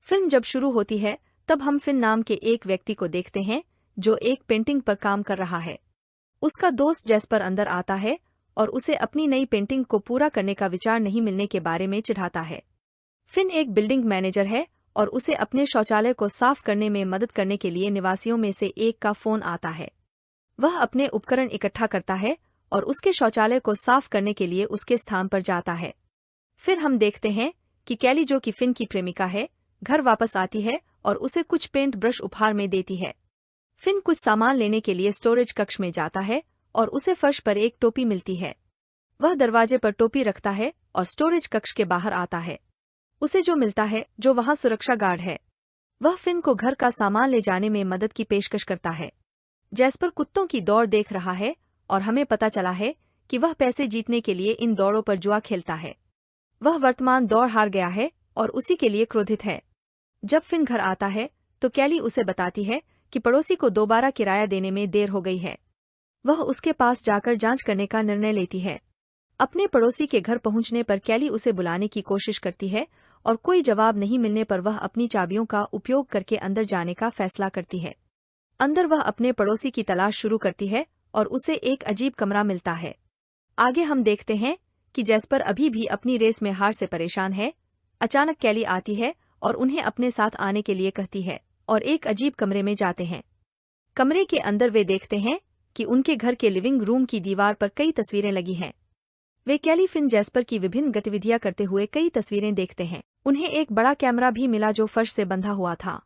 Film जब शुरू होती है तब हम फिन नाम के एक व्यक्ति को देखते हैं जो एक पेंटिंग पर काम कर रहा है। उसका दोस्त जैस्पर अंदर आता है और उसे अपनी नई पेंटिंग को पूरा करने का विचार नहीं मिलने के बारे में चिढ़ाता है। फिन एक बिल्डिंग मैनेजर है और उसे अपने शौचालय को साफ करने में मदद करने के लिए निवासियों में से एक का फोन आता है। वह अपने उपकरण इकट्ठा करता है और उसके शौचालय को साफ करने के लिए उसके स्थान पर जाता है। फिर हम देखते हैं कि कैली, जो कि फिन की प्रेमिका है, घर वापस आती है और उसे कुछ पेंट ब्रश उपहार में देती है। फिन कुछ सामान लेने के लिए स्टोरेज कक्ष में जाता है और उसे फर्श पर एक टोपी मिलती है। वह दरवाजे पर टोपी रखता है और स्टोरेज कक्ष के बाहर आता है। उसे जो मिलता है, जो वहां सुरक्षा गार्ड है, वह फिन को घर का सामान ले जाने में मदद की पेशकश करता है। जैस्पर कुत्तों की दौड़ देख रहा है और हमें पता चला है कि वह पैसे जीतने के लिए इन दौड़ों पर जुआ खेलता है। वह वर्तमान दौड़ हार गया है और उसी के लिए क्रोधित है। जब फिन घर आता है तो कैली उसे बताती है कि पड़ोसी को दोबारा किराया देने में देर हो गई है। वह उसके पास जाकर जांच करने का निर्णय लेती है। अपने पड़ोसी के घर पहुंचने पर कैली उसे बुलाने की कोशिश करती है और कोई जवाब नहीं मिलने पर वह अपनी चाबियों का उपयोग करके अंदर जाने का फैसला करती है। अंदर वह अपने पड़ोसी की तलाश शुरू करती है और उसे एक अजीब कमरा मिलता है। आगे हम देखते हैं कि जैस्पर अभी भी अपनी रेस में हार से परेशान है। अचानक कैली आती है और उन्हें अपने साथ आने के लिए कहती है और एक अजीब कमरे में जाते हैं। कमरे के अंदर वे देखते हैं कि उनके घर के लिविंग रूम की दीवार पर कई तस्वीरें लगी हैं। वे कैली, फिन, जैस्पर की विभिन्न गतिविधियां करते हुए कई तस्वीरें देखते हैं। उन्हें एक बड़ा कैमरा भी मिला जो फर्श से बंधा हुआ था।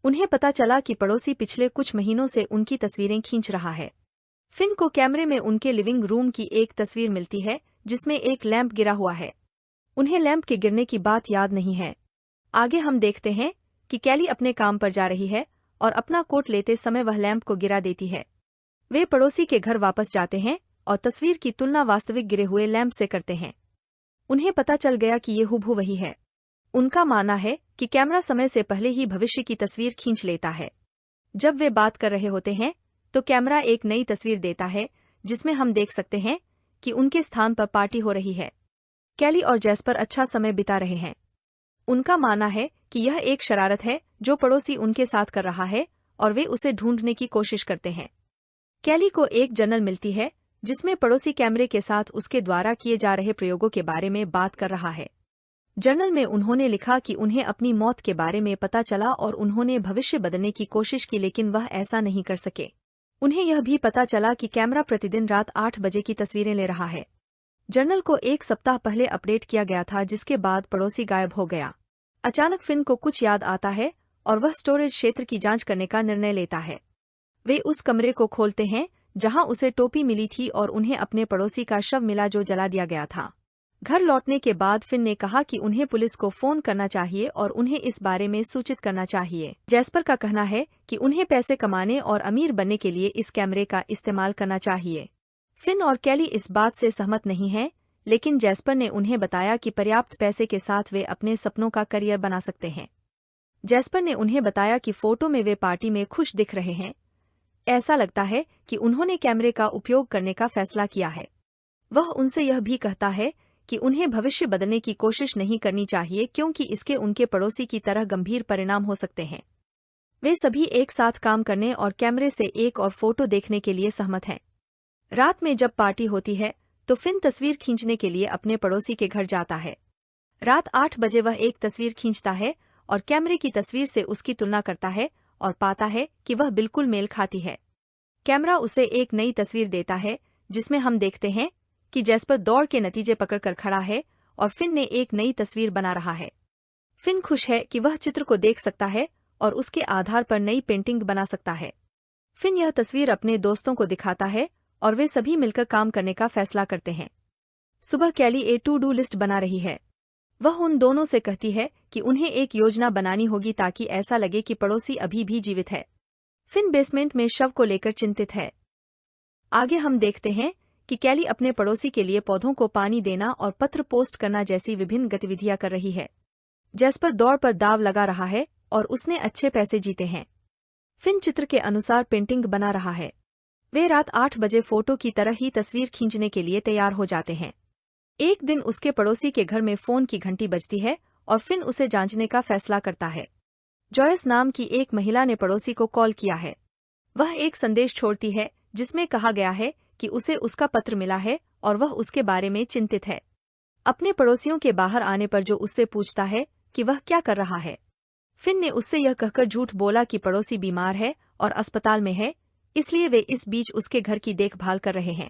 उन्हें पता चला कि पड़ोसी पिछले कुछ महीनों से उनकी तस्वीरें खींच रहा है। फिन को कैमरे में उनके लिविंग रूम की एक तस्वीर मिलती है जिसमें एक लैंप गिरा हुआ है। उन्हें लैंप के गिरने की बात याद नहीं है। आगे हम देखते हैं कि कैली अपने काम पर जा रही है और अपना कोट लेते समय वह लैंप को गिरा देती है। वे पड़ोसी के घर वापस जाते हैं और तस्वीर की तुलना वास्तविक गिरे हुए लैंप से करते हैं। उन्हें पता चल गया कि ये हूबहू वही है। उनका मानना है कि कैमरा समय से पहले ही भविष्य की तस्वीर खींच लेता है। जब वे बात कर रहे होते हैं तो कैमरा एक नई तस्वीर देता है जिसमें हम देख सकते हैं कि उनके स्थान पर पार्टी हो रही है। कैली और जैस्पर अच्छा समय बिता रहे हैं। उनका मानना है कि यह एक शरारत है जो पड़ोसी उनके साथ कर रहा है और वे उसे ढूंढने की कोशिश करते हैं। कैली को एक जर्नल मिलती है जिसमें पड़ोसी कैमरे के साथ उसके द्वारा किए जा रहे प्रयोगों के बारे में बात कर रहा है। जर्नल में उन्होंने लिखा कि उन्हें अपनी मौत के बारे में पता चला और उन्होंने भविष्य बदलने की कोशिश की, लेकिन वह ऐसा नहीं कर सके। उन्हें यह भी पता चला कि कैमरा प्रतिदिन रात 8 बजे की तस्वीरें ले रहा है। जर्नल को एक सप्ताह पहले अपडेट किया गया था, जिसके बाद पड़ोसी गायब हो गया। अचानक फिन को कुछ याद आता है और वह स्टोरेज क्षेत्र की जांच करने का निर्णय लेता है। वे उस कमरे को खोलते हैं जहां उसे टोपी मिली थी और उन्हें अपने पड़ोसी का शव मिला जो जला दिया गया था। घर लौटने के बाद फिन ने कहा कि उन्हें पुलिस को फोन करना चाहिए और उन्हें इस बारे में सूचित करना चाहिए। जैस्पर का कहना है कि उन्हें पैसे कमाने और अमीर बनने के लिए इस कैमरे का इस्तेमाल करना चाहिए। फिन और कैली इस बात से सहमत नहीं हैं, लेकिन जैस्पर ने उन्हें बताया कि पर्याप्त पैसे के साथ वे अपने सपनों का करियर बना सकते हैं। जैस्पर ने उन्हें बताया कि फोटो में वे पार्टी में खुश दिख रहे हैं। ऐसा लगता है कि उन्होंने कैमरे का उपयोग करने का फैसला किया है। वह उनसे यह भी कहता है कि उन्हें भविष्य बदलने की कोशिश नहीं करनी चाहिए क्योंकि इसके उनके पड़ोसी की तरह गंभीर परिणाम हो सकते हैं। वे सभी एक साथ काम करने और कैमरे से एक और फोटो देखने के लिए सहमत हैं। रात में जब पार्टी होती है तो फिन तस्वीर खींचने के लिए अपने पड़ोसी के घर जाता है। रात 8 बजे वह एक तस्वीर खींचता है और कैमरे की तस्वीर से उसकी तुलना करता है और पाता है कि वह बिल्कुल मेल खाती है। कैमरा उसे एक नई तस्वीर देता है जिसमें हम देखते हैं कि जैस्पर दौड़ के नतीजे पकड़कर खड़ा है और फिन ने एक नई तस्वीर बना रहा है। फिन खुश है कि वह चित्र को देख सकता है और उसके आधार पर नई पेंटिंग बना सकता है। फिन यह तस्वीर अपने दोस्तों को दिखाता है और वे सभी मिलकर काम करने का फैसला करते हैं। सुबह कैली टू डू लिस्ट बना रही है। वह उन दोनों से कहती है कि उन्हें एक योजना बनानी होगी ताकि ऐसा लगे कि पड़ोसी अभी भी जीवित है। फिन बेसमेंट में शव को लेकर चिंतित है। आगे हम देखते हैं कि कैली अपने पड़ोसी के लिए पौधों को पानी देना और पत्र पोस्ट करना जैसी विभिन्न गतिविधियां कर रही है। जैस्पर दौड़ पर दाव लगा रहा है और उसने अच्छे पैसे जीते हैं। फिन चित्र के अनुसार पेंटिंग बना रहा है। वे रात 8 बजे फोटो की तरह ही तस्वीर खींचने के लिए तैयार हो जाते हैं। एक दिन उसके पड़ोसी के घर में फोन की घंटी बजती है और फिन उसे जांचने का फैसला करता है। जॉयस नाम की एक महिला ने पड़ोसी को कॉल किया है। वह एक संदेश छोड़ती है जिसमें कहा गया है कि उसे उसका पत्र मिला है और वह उसके बारे में चिंतित है। अपने पड़ोसियों के बाहर आने पर जो उससे पूछता है कि वह क्या कर रहा है। फिन ने उससे यह कहकर झूठ बोला कि पड़ोसी बीमार है और अस्पताल में है, इसलिए वे इस बीच उसके घर की देखभाल कर रहे हैं।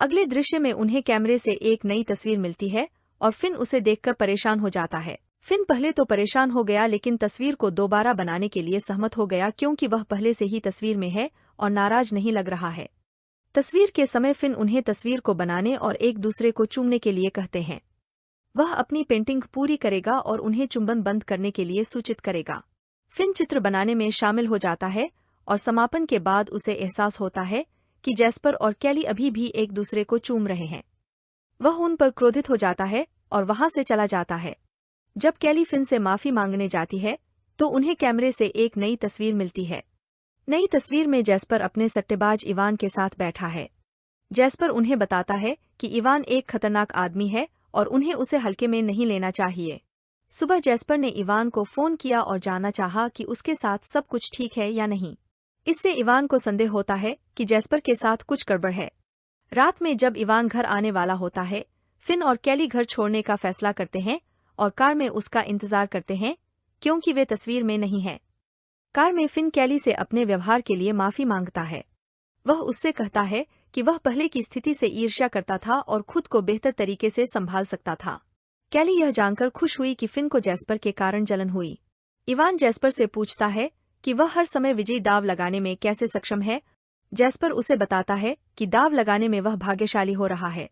अगले दृश्य में उन्हें कैमरे से एक नई तस्वीर मिलती है और फिन उसे देखकर परेशान हो जाता है। फिन पहले तो परेशान हो गया, लेकिन तस्वीर को दोबारा बनाने के लिए सहमत हो गया क्योंकि वह पहले से ही तस्वीर में है और नाराज नहीं लग रहा है। तस्वीर के समय फिन उन्हें तस्वीर को बनाने और एक दूसरे को चूमने के लिए कहते हैं। वह अपनी पेंटिंग पूरी करेगा और उन्हें चुंबन बंद करने के लिए सूचित करेगा। फिन चित्र बनाने में शामिल हो जाता है और समापन के बाद उसे एहसास होता है कि जैस्पर और कैली अभी भी एक दूसरे को चूम रहे हैं। वह उन पर क्रोधित हो जाता है और वहां से चला जाता है। जब कैली फिन से माफी मांगने जाती है तो उन्हें कैमरे से एक नई तस्वीर मिलती है। नई तस्वीर में जैस्पर अपने सट्टेबाज इवान के साथ बैठा है। जैस्पर उन्हें बताता है कि इवान एक खतरनाक आदमी है और उन्हें उसे हल्के में नहीं लेना चाहिए। सुबह जैस्पर ने इवान को फोन किया और जानना चाहा कि उसके साथ सब कुछ ठीक है या नहीं। इससे इवान को संदेह होता है कि जैस्पर के साथ कुछ गड़बड़ है। रात में जब इवान घर आने वाला होता है, फिन और कैली घर छोड़ने का फैसला करते हैं और कार में उसका इंतजार करते हैं क्योंकि वे तस्वीर में नहीं है। कार में फिन कैली से अपने व्यवहार के लिए माफी मांगता है। वह उससे कहता है कि वह पहले की स्थिति से ईर्ष्या करता था और खुद को बेहतर तरीके से संभाल सकता था। कैली यह जानकर खुश हुई कि फिन को जैस्पर के कारण जलन हुई। इवान जैस्पर से पूछता है कि वह हर समय विजयी दाव लगाने में कैसे सक्षम है। जैस्पर उसे बताता है कि दाव लगाने में वह भाग्यशाली हो रहा है।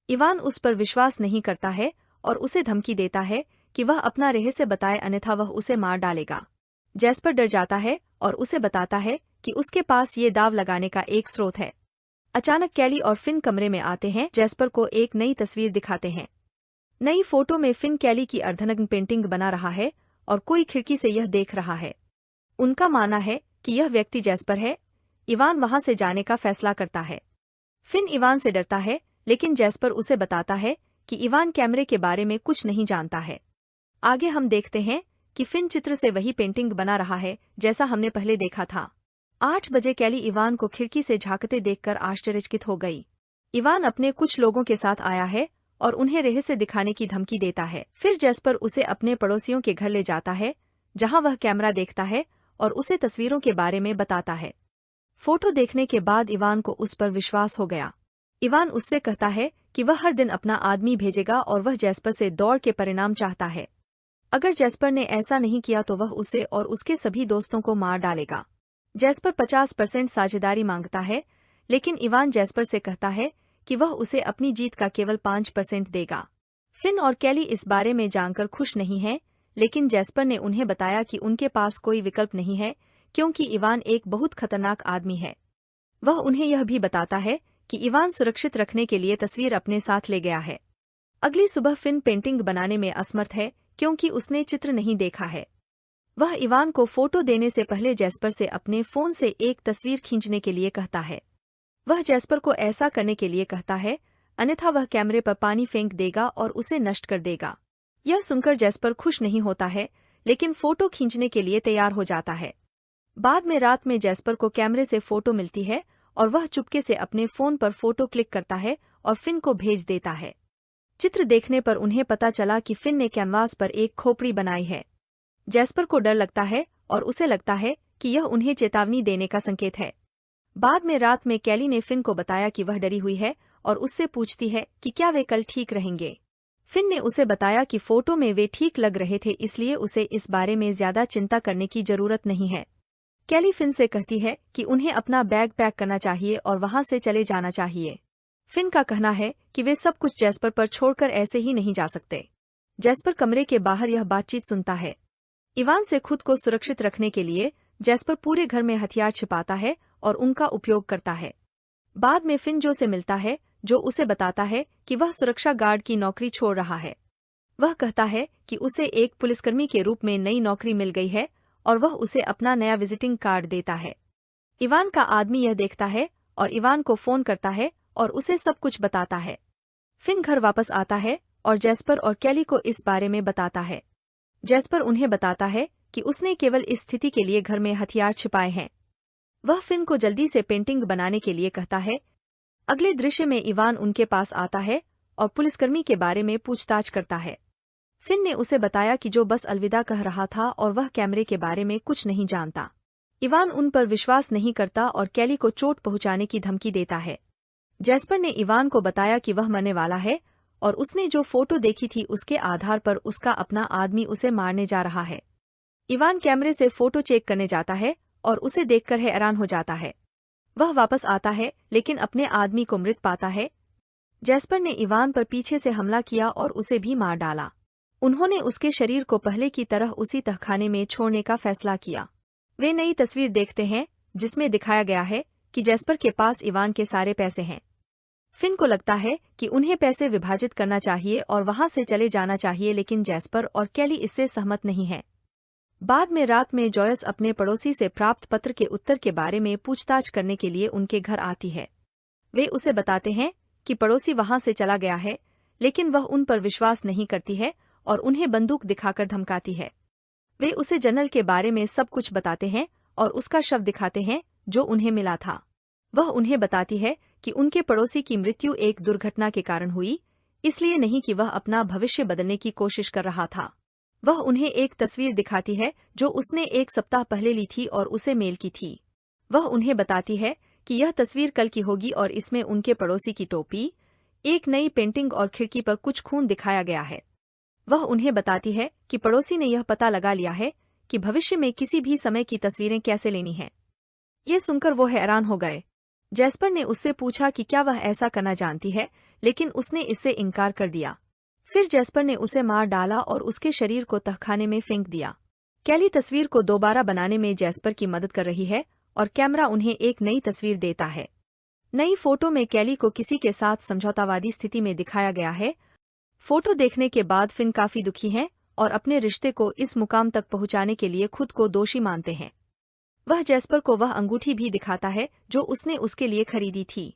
इवान उस पर विश्वास नहीं करता है और उसे धमकी देता है कि वह अपना रहस्य बताए, अन्यथा वह उसे मार डालेगा। जैस्पर डर जाता है और उसे बताता है कि उसके पास ये दाव लगाने का एक स्रोत है। अचानक कैली और फिन कमरे में आते हैं। जैस्पर को एक नई तस्वीर दिखाते हैं। नई फोटो में फिन कैली की अर्धनग्न पेंटिंग बना रहा है और कोई खिड़की से यह देख रहा है। उनका मानना है कि यह व्यक्ति जैस्पर है। इवान वहां से जाने का फैसला करता है। फिन इवान से डरता है, लेकिन जैस्पर उसे बताता है कि इवान कैमरे के बारे में कुछ नहीं जानता है। आगे हम देखते हैं कि फिन चित्र से वही पेंटिंग बना रहा है जैसा हमने पहले देखा था। 8 बजे कैली इवान को खिड़की से झांकते देखकर आश्चर्यचकित हो गई। इवान अपने कुछ लोगों के साथ आया है और उन्हें रहस्य दिखाने की धमकी देता है। फिर जैस्पर उसे अपने पड़ोसियों के घर ले जाता है, जहां वह कैमरा देखता है और उसे तस्वीरों के बारे में बताता है। फोटो देखने के बाद इवान को उस पर विश्वास हो गया। इवान उससे कहता है कि वह हर दिन अपना आदमी भेजेगा और वह जैस्पर से दौड़ के परिणाम चाहता है। अगर जैस्पर ने ऐसा नहीं किया तो वह उसे और उसके सभी दोस्तों को मार डालेगा। जैस्पर 50% साझेदारी मांगता है, लेकिन इवान जैस्पर से कहता है कि वह उसे अपनी जीत का केवल 5% देगा। फिन और कैली इस बारे में जानकर खुश नहीं है, लेकिन जैस्पर ने उन्हें बताया कि उनके पास कोई विकल्प नहीं है क्योंकि इवान एक बहुत खतरनाक आदमी है। वह उन्हें यह भी बताता है कि इवान सुरक्षित रखने के लिए तस्वीर अपने साथ ले गया है। अगली सुबह फिन पेंटिंग बनाने में असमर्थ है क्योंकि उसने चित्र नहीं देखा है। वह इवान को फोटो देने से पहले जैस्पर से अपने फोन से एक तस्वीर खींचने के लिए कहता है। वह जैस्पर को ऐसा करने के लिए कहता है, अन्यथा वह कैमरे पर पानी फेंक देगा और उसे नष्ट कर देगा। यह सुनकर जैस्पर खुश नहीं होता है, लेकिन फोटो खींचने के लिए तैयार हो जाता है। बाद में रात में जैस्पर को कैमरे से फोटो मिलती है और वह चुपके से अपने फोन पर फोटो क्लिक करता है और फिन को भेज देता है। चित्र देखने पर उन्हें पता चला कि फिन ने कैनवास पर एक खोपड़ी बनाई है। जैस्पर को डर लगता है और उसे लगता है कि यह उन्हें चेतावनी देने का संकेत है। बाद में रात में कैली ने फिन को बताया कि वह डरी हुई है और उससे पूछती है कि क्या वे कल ठीक रहेंगे। फिन ने उसे बताया कि फोटो में वे ठीक लग रहे थे, इसलिए उसे इस बारे में ज्यादा चिंता करने की जरूरत नहीं है। कैली फिन से कहती है कि उन्हें अपना बैग पैक करना चाहिए और वहां से चले जाना चाहिए। फिन का कहना है कि वे सब कुछ जैस्पर पर छोड़कर ऐसे ही नहीं जा सकते। जैस्पर कमरे के बाहर यह बातचीत सुनता है। इवान से खुद को सुरक्षित रखने के लिए जैस्पर पूरे घर में हथियार छिपाता है और उनका उपयोग करता है। बाद में फिन जो से मिलता है, जो उसे बताता है कि वह सुरक्षा गार्ड की नौकरी छोड़ रहा है। वह कहता है कि उसे एक पुलिसकर्मी के रूप में नई नौकरी मिल गई है और वह उसे अपना नया विजिटिंग कार्ड देता है। इवान का आदमी यह देखता है और इवान को फोन करता है और उसे सब कुछ बताता है। फिन घर वापस आता है और जैस्पर और कैली को इस बारे में बताता है। जैस्पर उन्हें बताता है कि उसने केवल इस स्थिति के लिए घर में हथियार छिपाए हैं। वह फिन को जल्दी से पेंटिंग बनाने के लिए कहता है। अगले दृश्य में इवान उनके पास आता है और पुलिसकर्मी के बारे में पूछताछ करता है। फिन ने उसे बताया कि जो बस अलविदा कह रहा था और वह कैमरे के बारे में कुछ नहीं जानता। इवान उन पर विश्वास नहीं करता और कैली को चोट पहुंचाने की धमकी देता है। जैस्पर ने इवान को बताया कि वह मरने वाला है और उसने जो फोटो देखी थी उसके आधार पर उसका अपना आदमी उसे मारने जा रहा है। इवान कैमरे से फोटो चेक करने जाता है और उसे देखकर हैरान हो जाता है। वह वापस आता है लेकिन अपने आदमी को मृत पाता है। जैस्पर ने इवान पर पीछे से हमला किया और उसे भी मार डाला। उन्होंने उसके शरीर को पहले की तरह उसी तहखाने में छोड़ने का फैसला किया। वे नई तस्वीर देखते हैं जिसमें दिखाया गया है कि जैस्पर के पास इवान के सारे पैसे हैं। फिन को लगता है कि उन्हें पैसे विभाजित करना चाहिए और वहां से चले जाना चाहिए, लेकिन जैस्पर और कैली इससे सहमत नहीं है। बाद में रात में जॉयस अपने पड़ोसी से प्राप्त पत्र के उत्तर के बारे में पूछताछ करने के लिए उनके घर आती है। वे उसे बताते हैं कि पड़ोसी वहां से चला गया है, लेकिन वह उन पर विश्वास नहीं करती है और उन्हें बंदूक दिखाकर धमकाती है। वे उसे जनरल के बारे में सब कुछ बताते हैं और उसका शव दिखाते हैं जो उन्हें मिला था। वह उन्हें बताती है कि उनके पड़ोसी की मृत्यु एक दुर्घटना के कारण हुई, इसलिए नहीं कि वह अपना भविष्य बदलने की कोशिश कर रहा था। वह उन्हें एक तस्वीर दिखाती है जो उसने 1 सप्ताह पहले ली थी और उसे मेल की थी। वह उन्हें बताती है कि यह तस्वीर कल की होगी और इसमें उनके पड़ोसी की टोपी, एक नई पेंटिंग और खिड़की पर कुछ खून दिखाया गया है। वह उन्हें बताती है कि पड़ोसी ने यह पता लगा लिया है कि भविष्य में किसी भी समय की तस्वीरें कैसे लेनी हैं। ये सुनकर वो हैरान हो गए। जैस्पर ने उससे पूछा कि क्या वह ऐसा करना जानती है, लेकिन उसने इससे इनकार कर दिया। फिर जैस्पर ने उसे मार डाला और उसके शरीर को तहखाने में फेंक दिया। कैली तस्वीर को दोबारा बनाने में जैस्पर की मदद कर रही है और कैमरा उन्हें एक नई तस्वीर देता है। नई फोटो में कैली को किसी के साथ समझौतावादी स्थिति में दिखाया गया है। फोटो देखने के बाद फिन काफी दुखी हैं और अपने रिश्ते को इस मुकाम तक पहुंचाने के लिए खुद को दोषी मानते हैं। वह जैस्पर को वह अंगूठी भी दिखाता है जो उसने उसके लिए खरीदी थी।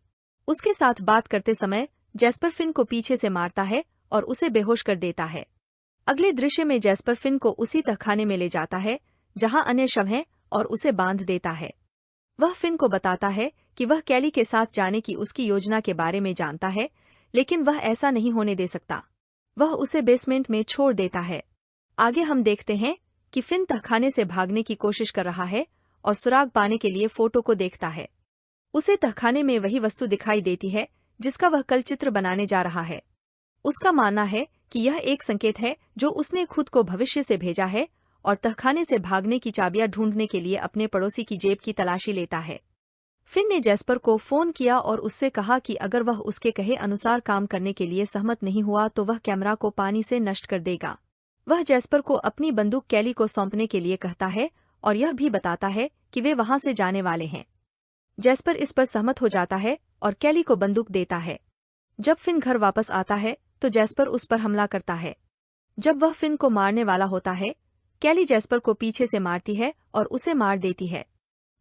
उसके साथ बात करते समय जैस्पर फिन को पीछे से मारता है और उसे बेहोश कर देता है। अगले दृश्य में जैस्पर फिन को उसी तहखाने में ले जाता है जहां अन्य शव हैं और उसे बांध देता है। वह फिन को बताता है कि वह कैली के साथ जाने की उसकी योजना के बारे में जानता है, लेकिन वह ऐसा नहीं होने दे सकता। वह उसे बेसमेंट में छोड़ देता है। आगे हम देखते हैं कि फिन तहखाने से भागने की कोशिश कर रहा है और सुराग पाने के लिए फोटो को देखता है। उसे तहखाने में वही वस्तु दिखाई देती है जिसका वह कल चित्र बनाने जा रहा है। उसका मानना है कि यह एक संकेत है जो उसने खुद को भविष्य से भेजा है और तहखाने से भागने की चाबियां ढूंढने के लिए अपने पड़ोसी की जेब की तलाशी लेता है। फिन ने जैस्पर को फोन किया और उससे कहा कि अगर वह उसके कहे अनुसार काम करने के लिए सहमत नहीं हुआ तो वह कैमरा को पानी से नष्ट कर देगा। वह जैस्पर को अपनी बंदूक कैली को सौंपने के लिए कहता है और यह भी बताता है कि वे वहां से जाने वाले हैं। जैस्पर इस पर सहमत हो जाता है और कैली को बंदूक देता है। जब फिन घर वापस आता है तो जैस्पर उस पर हमला करता है। जब वह फिन को मारने वाला होता है, कैली जैस्पर को पीछे से मारती है और उसे मार देती है।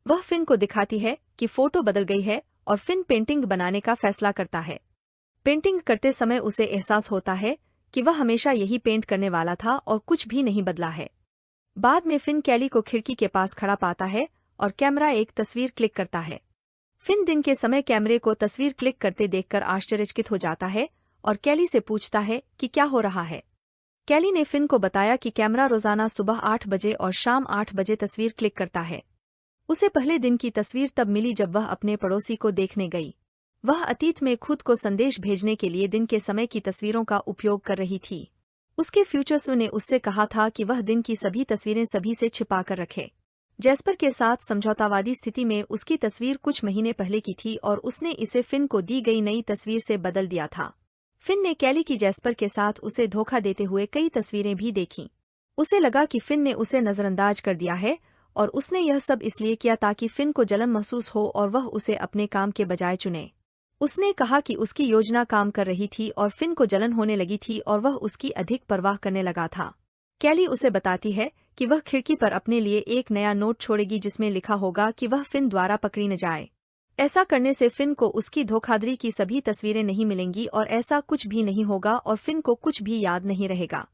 वह फिन को दिखाती है कि फोटो बदल गई है और फिन पेंटिंग बनाने का फैसला करता है। पेंटिंग करते समय उसे एहसास होता है कि वह हमेशा यही पेंट करने वाला था और कुछ भी नहीं बदला है। बाद में फिन कैली को खिड़की के पास खड़ा पाता है और कैमरा एक तस्वीर क्लिक करता है। फिन दिन के समय कैमरे को तस्वीर क्लिक करते देखकर आश्चर्यचकित हो जाता है और कैली से पूछता है कि क्या हो रहा है। कैली ने फिन को बताया कि कैमरा रोजाना सुबह 8 बजे और शाम 8 बजे तस्वीर क्लिक करता है। उसे पहले दिन की तस्वीर तब मिली जब वह अपने पड़ोसी को देखने गई। वह अतीत में खुद को संदेश भेजने के लिए दिन के समय की तस्वीरों का उपयोग कर रही थी। उसके फ्यूचर्स ने उससे कहा था कि वह दिन की सभी तस्वीरें सभी से छिपा कर रखे। जैस्पर के साथ समझौतावादी स्थिति में उसकी तस्वीर कुछ महीने पहले की थी और उसने इसे फिन को दी गई नई तस्वीर से बदल दिया था। फिन ने कैली की जैस्पर के साथ उसे धोखा देते हुए कई तस्वीरें भी देखीं। उसे लगा कि फिन ने उसे नजरअंदाज कर दिया है और उसने यह सब इसलिए किया ताकि फिन को जलन महसूस हो और वह उसे अपने काम के बजाय चुने। उसने कहा कि उसकी योजना काम कर रही थी और फिन को जलन होने लगी थी और वह उसकी अधिक परवाह करने लगा था। कैली उसे बताती है कि वह खिड़की पर अपने लिए एक नया नोट छोड़ेगी जिसमें लिखा होगा कि वह फिन द्वारा पकड़ी न जाए। ऐसा करने से फिन को उसकी धोखाधड़ी की सभी तस्वीरें नहीं मिलेंगी और ऐसा कुछ भी नहीं होगा और फिन को कुछ भी याद नहीं रहेगा।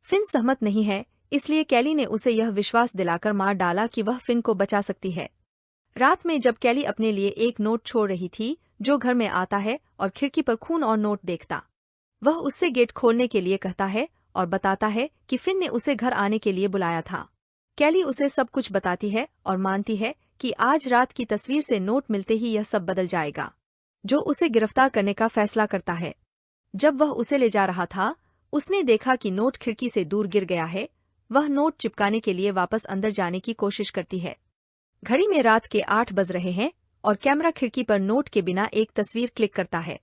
फिन सहमत नहीं है इसलिए कैली ने उसे यह विश्वास दिलाकर मार डाला कि वह फिन को बचा सकती है। रात में जब कैली अपने लिए एक नोट छोड़ रही थी जो घर में आता है और खिड़की पर खून और नोट देखता, वह उससे गेट खोलने के लिए कहता है और बताता है कि फिन ने उसे घर आने के लिए बुलाया था। कैली उसे सब कुछ बताती है और मानती है कि आज रात की तस्वीर से नोट मिलते ही यह सब बदल जाएगा, जो उसे गिरफ्तार करने का फैसला करता है। जब वह उसे ले जा रहा था, उसने देखा कि नोट खिड़की से दूर गिर गया है। वह नोट चिपकाने के लिए वापस अंदर जाने की कोशिश करती है। घड़ी में रात के 8 बज रहे हैं और कैमरा खिड़की पर नोट के बिना एक तस्वीर क्लिक करता है।